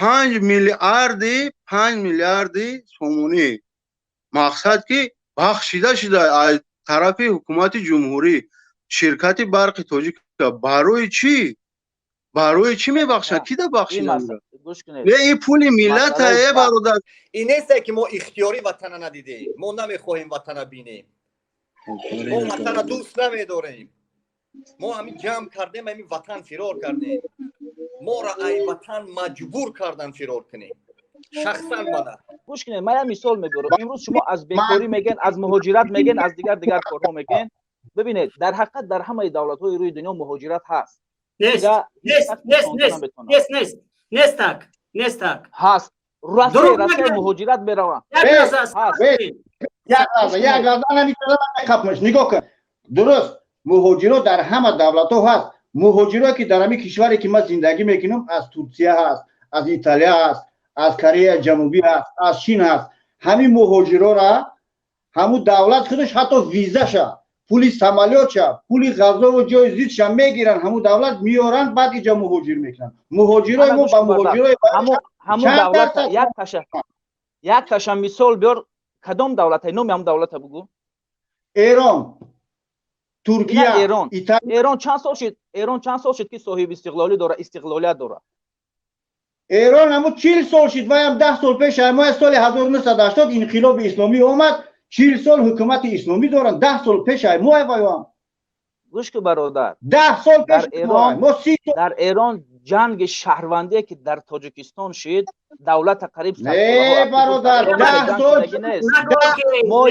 5 میلیاردی سومونی مقصد که بخشیده شده از طرف حکومت جمهوری شرکت برق تاجیک. برای چی میبخشن؟ کی ده بخشیدن؟ نه این پول ملت های برادر. این نیست که ما اختیاری وطن ندیدیم، ما نمیخواهیم وطن بینیم، ما وطن دوست نمیداریم، ما همین جمع کردیم همین وطن فرار کردیم، ما را ای وطن مجبور کردن فرار کنیم. شخصا گوش کنید، من مثال میبرم. امروز شما از بیکاری میگن، از مهاجرت میگن، از دیگر کارها میگن. ببینید در حقیقت در همه دولت های روی دنیا مهاجرت هست. نیست هست. راسته مهاجرت میروند. یک لحظه نمیتونم نگاه کن. درست مهاجرت در همه دولت ها هست. مهاجرت که در همین کشوری که ما زندگی میکنیم از ترکیه هست، از ایتالیا هست، از کره جنوبی هست، از چین هست. همین مهاجرت را همون دولت خودش حتی ویزاشه، پول سمالیاتشه، پول غذا و جای زیستش میگیرن، همون دولت میارن بعد اینجا مهاجر میکنن. مهاجرای ما با مهاجرای همون دولت یک کشم مثال بیار. کدام دولت های نام هم دولت بگو؟ ایران، ترکیه، ایران چند سال شد که صاحب استقلالی داره، استقلالیت داره. ایران همون 40 سال شد و هم 10 سال پیش ما سال 1980 انقلاب اسلامی اومد. 40 سال حکومت اسلامی دارن. 10 سال پیش ما هم گوش که برادر 10 سال پیش در ایران جنگ شهروندی که در تاجیکستان شد دولت قریب نه برادر 10 سال ما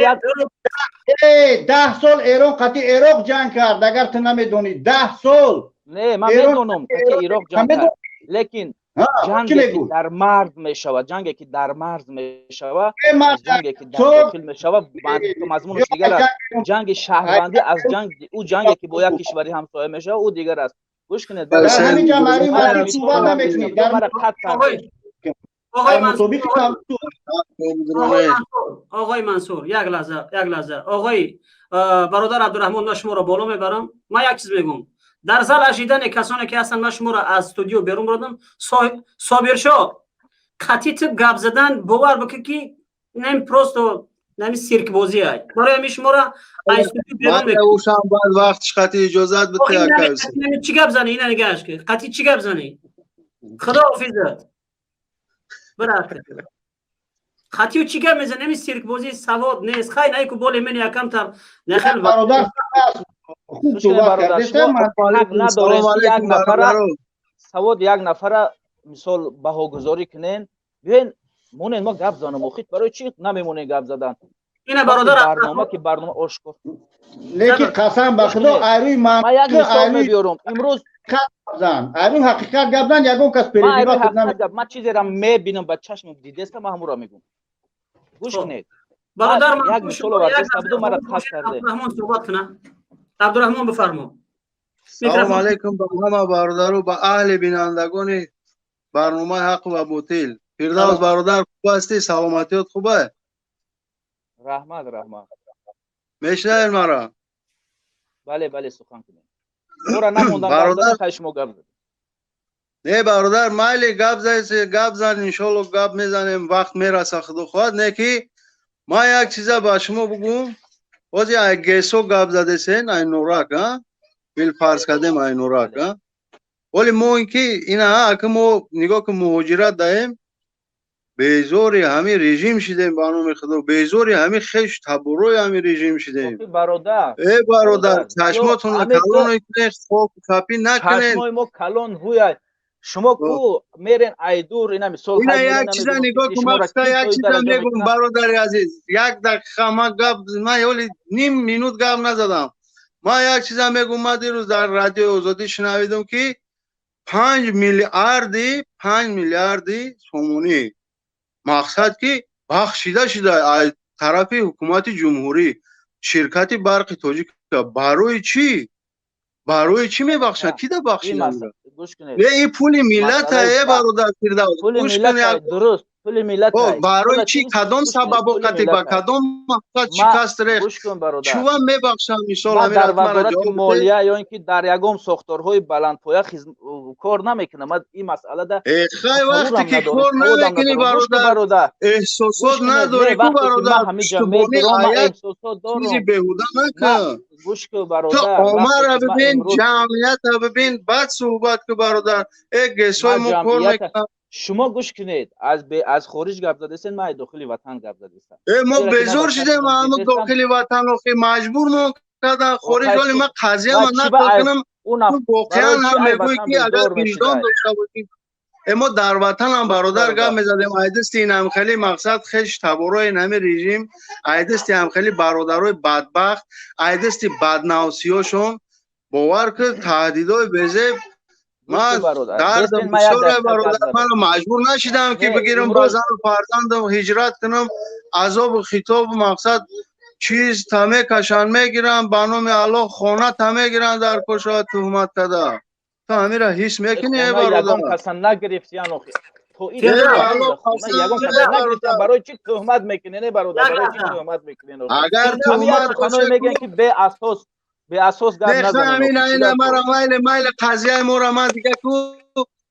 10 سال ایران قطعی عراق جنگ کرد. اگر تو نمیدونی 10 سال. نه من میدونم قطعی عراق جنگ کرد، لیکن جنگی که در مرز میشود، جنگی که در مرز میشود، جنگی که در داخل میشود مضمونش دیگر است. جنگ شهروندی از جنگی که با یک کشوری همسایه میشه او دیگر است. گوش کنید در همین جمعی ما صحبت نمیکنید. آقای منصور یک لحظه آقای برادر عبدالرحمن، من شما را بالا میبرم. من یک چیز میگم در زل اشیدن کسانی که هستن، من شما را از استودیو بیرون بردم. صابرشاه قطعی تو گپ زدن باور بکنید که نمی پروستو نمی سیرک بازی های برای همی شما را از استودیو بیرون میکنم. اوشم بعد وقتش قطعی اجازت بده. چی گپ زنی؟ اینه نگهش که قطعی چی گپ زنی؟ خدا حافظت برات خاطیو چی گپ میزنه؟ نمی سیرک بازی سواد نیست. خیلی نه که بوله من یکم تا نخل برادر خوب صحبت کردید. یک نفر سواد یک نفر مثال بهاگذاری کنین ببین مونن ما گپ زنم مخیت برای چی نمیمونه گپ زدن؟ اینه برادر برنامه آشکار. لیکن قسم به خدا ایروی من یک مثال میبیارم امروز زن ایروی حقیقت گپ زن یگون کس پریدی من چیزی را میبینم با چشم دیده است، من همون را میگم. گوش کنید برادر من یک مثال واسه سبدو مرا خاص کرده. عبدالرحمن صحبت کنه. عبدالرحمن بفرما. سلام علیکم به همه برادر و به اهل بینندگان برنامه حق و باطل. فردوس برادر خوب هستی؟ سلامتیات خوبه؟ رحمت میشنوید مرا؟ بله سخن کنید. اورا نموندن برادر خشمو گپ. نه برادر مایل گپ زن ان شاء الله گپ میزنیم وقت میرسه خدا خواهد. نه که ما یک چیزا با شما بگم. واسه اگسو گپ زده سن این نوراک بیل فرض کردیم این نوراک ولی ما اینکه اینا که ما نگاه که مهاجرت داریم بیزوری همین رژیم شدیم با نام خدا، بیزوری همین خش تبروی همین رژیم شدیم. برادر ای برادر چشماتون کلون کنید، خوب کپی نکنید. چشمای ما کلون هوی شما کو میرن ایدور اینا مثال اینا یک چیزا نگاه که ما یک چیزا میگم برادر عزیز، یک دقیقه ما گپ من ولی نیم مینوت گپ نزدم. ما یک چیزا میگم، ما دیروز در رادیو آزادی شنیدم که 5 میلیاردی سومونی مقصد که بخشیده شده از طرف حکومت جمهوری شرکت برق تاجیک. برای چی میبخشن؟ کی ده بخشیدن؟ این پول ملت های برادر فردوس. گوش کنید درست پول ملت های برای چی کدام سبب و با کدام مقصد شکست ریخت شو میبخشن ان شاء الله. در وزارت مالیه یا اینکه در یگام ساختارهای بلندپایه کار نمیکنه. من این مسئله ده خیلی وقتی که کار نمیکنی برادر احساسات نداری که برادر پشتبانی آیت چیزی بهوده نکن. تو عمر ببین جمعیت ببین بعد صحبت که برادر گیسوی ما کار میکنم. شما گوش کنید از خارج گپ زدین، ما داخل وطن گپ زدیم. ما بزرگ شدیم همه داخل وطن مجبور نکردن خارج، ولی من قضیه من نقل کنم. واقعا هم میگوی که اگر وجدان داشته باشیم اما در وطن هم برادر گپ میزدیم ایدستی این هم خیلی مقصد خیش تبارای نمی رژیم، ایدستی هم خیلی برادرای بدبخت، ایدستی بدنوسیاشون باور که تهدیدای بزه من درد بسیار برادر من مجبور نشیدم که بگیرم با زن و فرزندم هجرت کنم. عذاب خطاب مقصد چیز تمه کشان میگیرم به نام الله خانه تمه گیرن در کشا تهمت کده. تو همین را حس میکنی برادر؟ یگم کسان نگرفتی انو تو این یگم کسان نگرفتی برای چی تهمت میکنی؟ نه برادر برای چی تهمت میکنی؟ اگر تهمت باشه میگن که به اساس گپ نزنید. نه مرا مایل قضیه ما را من دیگه کو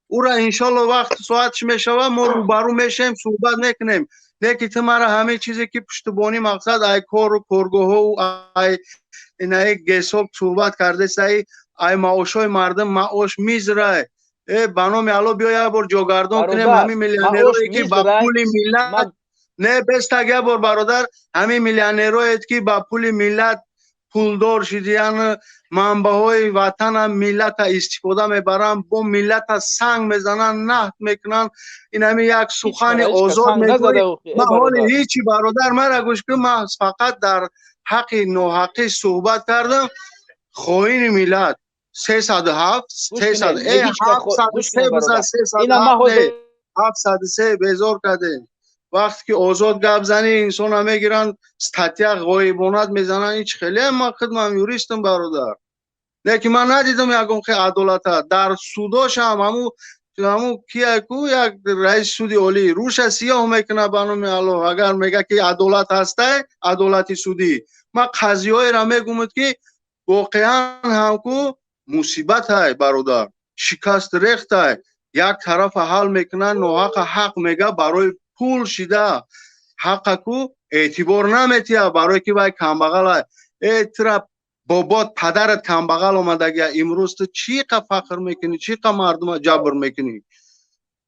او را ان شاء الله وقت ساعتش میشوه ما روبرو میشیم صحبت میکنیم. نه که تو مرا همه چیزی که پشتبانی مقصد ای کار و کارگاه و ای اینای گیسوب صحبت کرده سای ای معاشای مردم معاش میذاره بنام الله بیا یه بار جاگردان کنیم همین میلیونرایی که با پول ملت نه بستگه بار برادر همین میلیونرایی که با پول ملت پولدار شدیان منبعهای وطن هم ملت استفاده میبرن با ملت سنگ میزنن نهت میکنن. این همین یک سخن آزاد میگوی من حالی هیچی برادر مرا گوش که من فقط در حق ناحقی صحبت کردم. خواهین ملت 307 703 بیزار کرده. وقتی که آزاد گپ زنی انسان هم میگیرن استاتیا غایبانت میزنن. هیچ خیلی من خدمم یوریستم برادر. نه که من ندیدم یکم خیلی عدالت در سوداش هم همو کیه کو یک رئیس سودی عالی روش سیاه میکنه بنام الله اگر میگه که عدالت هسته عدالت سودی. من قضیه‌ای را میگم که واقعا هم کو مصیبت های برادر شکست ریخت های یک طرف حل میکنن ناحق حق میگه برای پول شده حق کو اعتبار نمیتیه برای که باید کمبغل اعتراف بابات پدرت کمبغل اومده امروز تو چی فخر میکنی چی مردم جبر میکنی؟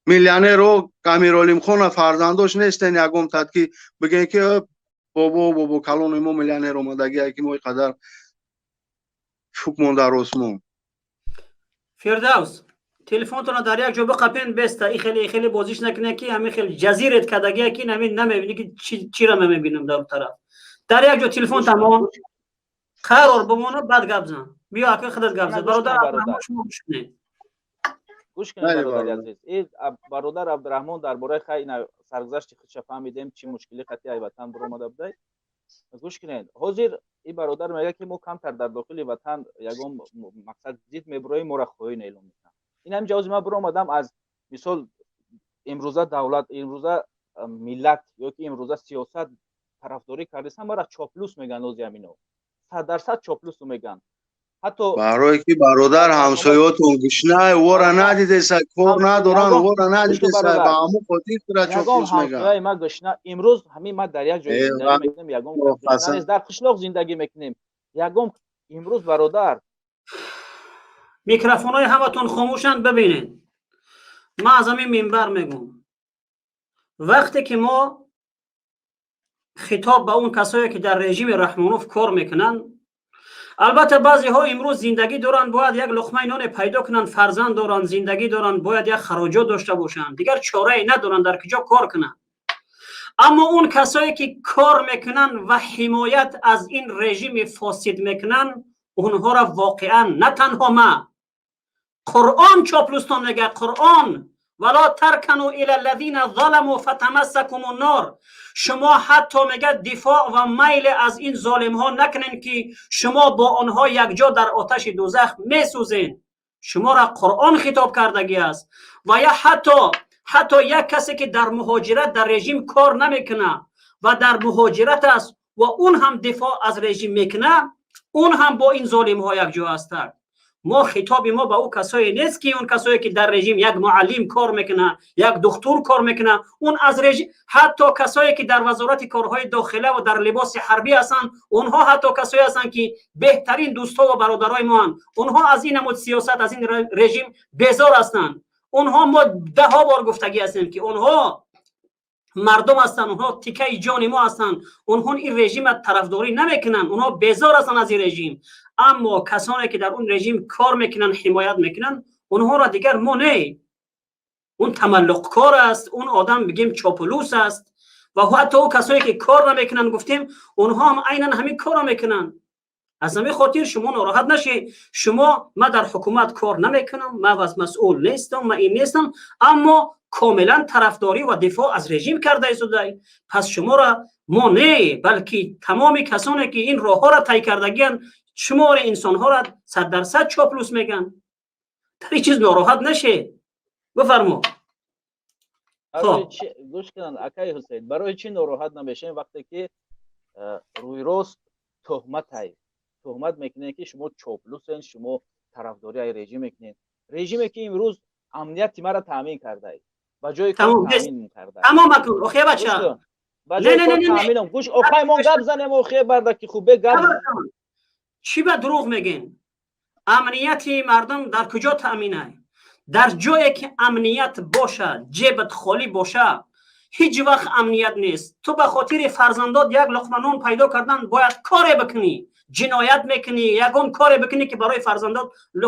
میلیونر رو امیرعلی خان فرزنداش نیستن یگم تد که بگن که بابا کلون ما میلیونر اومده که ما قدر شکمون در اسمون. فردوس تلفنتون رو در یک جا بقپین بسته ای خیلی بازیش نکنه که همین خیلی جزیرت کدگی که همین نمیبینی که چی را میبینم در طرف در یک جا تلفن تمام قرار بمونه بعد گپ زن بیا که خودت گپ زن برادر گوش کنید برادر عزیز. این برادر عبدالرحمن درباره خیلی سرگذشت خودش فهمیدیم چی مشکلی خطی ای وطن بر اومده بود. گوش کنید حاضر این برادر میگه که ما کمتر در داخل وطن یگم مقصد زید میبروی ما را خواهی اعلام میکنم. این هم جواز ما برو اومدم از مثال امروزه دولت امروزه ملت یا که امروزه سیاست طرفداری کردن ما را چاپلوس میگن از همینو 100% چاپلوس میگن. حتی برای که برادر همسایه‌تون گشنه ورا ندیده سه کور ندارن ورا ندیده سه با همو خاطر را چاپلوس میگن. همسایه ما گشنه امروز همین ما در یک جای زندگی میکنیم یگم در قشلاق زندگی میکنیم یگم امروز برادر میکروفونای همتون خاموشن. ببینید ما از همین منبر میگم وقتی که ما خطاب به اون کسایی که در رژیم رحمانوف کار میکنن البته بعضی ها امروز زندگی دارن باید یک لقمه نان پیدا کنن فرزند دارن زندگی دارن باید یک خراجات داشته باشن دیگر چاره ای ندارن در کجا کار کنن. اما اون کسایی که کار میکنن و حمایت از این رژیم فاسد میکنن اونها را واقعا نه تنها ما قرآن چاپلوستان میگه قرآن ولا ترکنوا الی الذین ظلموا فتمسکم النار شما حتی میگه دفاع و میل از این ظالم ها نکنین که شما با آنها یک جا در آتش دوزخ میسوزین. شما را قرآن خطاب کردگی است و یا حتی یک کسی که در مهاجرت در رژیم کار نمیکنه و در مهاجرت است و اون هم دفاع از رژیم میکنه اون هم با این ظالم ها یک جا است. ما خطاب ما به او کسایی نیست که اون کسایی که در رژیم یک معلم کار میکنه، یک دکتر کار میکنه، اون از رژیم، حتی کسایی که در وزارت کارهای داخله و در لباس حربی هستند، اونها حتی کسایی هستند که بهترین دوستا و برادرای ما هستند، اونها از این نمود سیاست، از این رژیم بیزار هستند. اونها ما ده ها بار گفتگی هستیم که اونها مردم هستند، اونها تیکه جان ما هستند، اونها این رژیم طرفداری نمیکنن، اونها بیزار هستند از این رژیم. اما کسانی که در اون رژیم کار میکنن، حمایت میکنن، اونها را دیگر ما نه، اون تملق کار است، اون آدم بگیم چاپلوس است. و حتی اون کسایی که کار نمیکنن گفتیم اونها هم عیناً همین کار میکنن. از همین خاطر شما ناراحت نشید. شما ما در حکومت کار نمیکنم، ما مسئول نیستم، ما این نیستم، اما کاملا طرفداری و دفاع از رژیم کرده ایستاده. پس شما را ما نه، بلکه تمام کسانی که این راه ها را طی کردگیان، شمار انسان ها را 100% چاپلوس میگن. در این چیز ناراحت نشه. بفرما. گوش کن اکای حسین، برای چی ناراحت نمیشین وقتی که روی راست تهمت میکنه که شما چاپلوسین، شما طرفداری ای رژیم میکنین، رژیمی که امروز امنیتی مرا تامین کرده ای با جای کار تامین کرده ای. تمام کن اخی بچا. نه گوش اخی مون گپ زنیم اخی بردا که خوبه گپ. چی به دروغ میگین؟ امنیت مردم در کجا تامینه؟ در جایی که امنیت باشه، جیبت خالی باشه، هیچ وقت امنیت نیست. تو به خاطر فرزندات یک لقمه نان پیدا کردن باید کاری بکنی، جنایت میکنی، یگان کاری بکنی که برای فرزندات